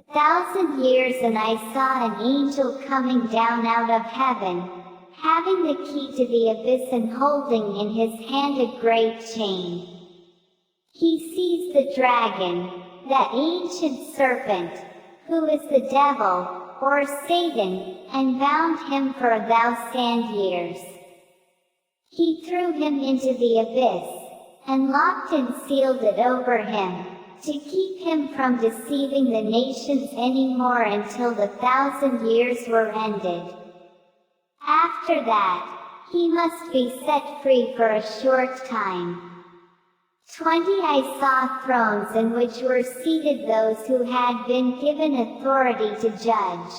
1,000 years and I saw an angel coming down out of heaven, having the key to the abyss and holding in his hand a great chain. He seized the dragon, that ancient serpent, who is the devil, or Satan, and bound him for 1,000 years. He threw him into the abyss, and locked and sealed it over him, to keep him from deceiving the nations any more until the 1,000 years were ended. After that, he must be set free for a short time. 20 I saw thrones in which were seated those who had been given authority to judge.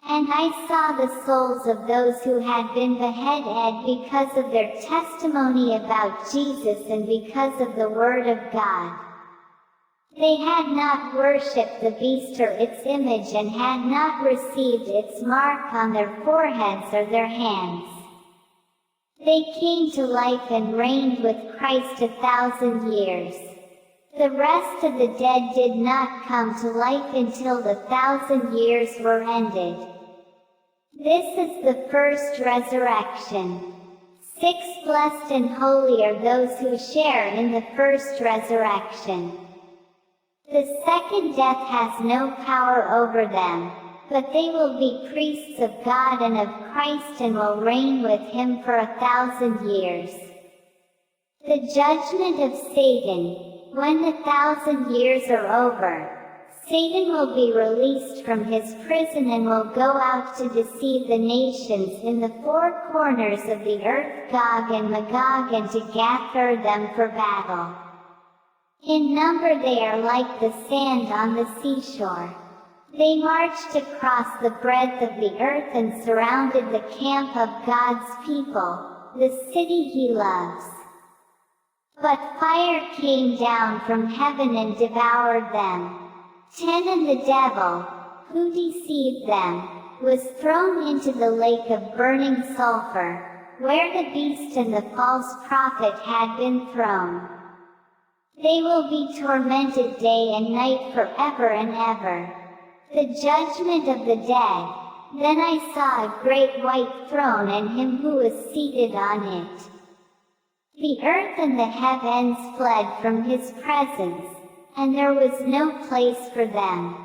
And I saw the souls of those who had been beheaded because of their testimony about Jesus and because of the word of God. They had not worshipped the beast or its image and had not received its mark on their foreheads or their hands. They came to life and reigned with Christ 1,000 years. The rest of the dead did not come to life until the 1,000 years were ended. This is the first resurrection. 6 Blessed and holy are those who share in the first resurrection. The second death has no power over them, but they will be priests of God and of Christ and will reign with him for 1,000 years. The judgment of Satan. When the 1,000 years are over, Satan will be released from his prison and will go out to deceive the nations in the 4 corners of the earth, Gog and Magog, and to gather them for battle. In number they are like the sand on the seashore. They marched across the breadth of the earth and surrounded the camp of God's people, the city he loves. But fire came down from heaven and devoured them. 10 And the devil, who deceived them, was thrown into the lake of burning sulfur, where the beast and the false prophet had been thrown. They will be tormented day and night forever and ever. The judgment of the dead. Then I saw a great white throne and him who was seated on it. The earth and the heavens fled from his presence, and there was no place for them.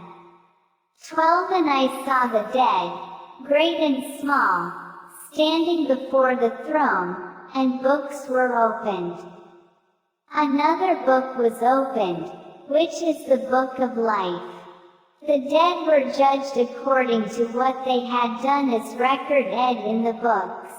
12 And I saw the dead, great and small, standing before the throne, and books were opened. Another book was opened, which is the book of life. The dead were judged according to what they had done as recorded in the books.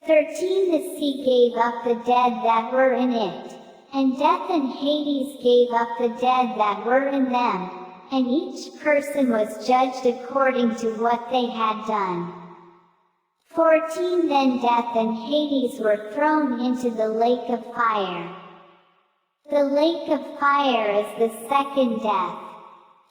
13 The sea gave up the dead that were in it, and death and Hades gave up the dead that were in them, and each person was judged according to what they had done. 14 Then death and Hades were thrown into the lake of fire. The lake of fire is the second death.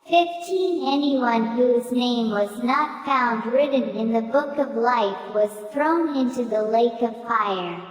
15 Anyone whose name was not found written in the book of life was thrown into the lake of fire.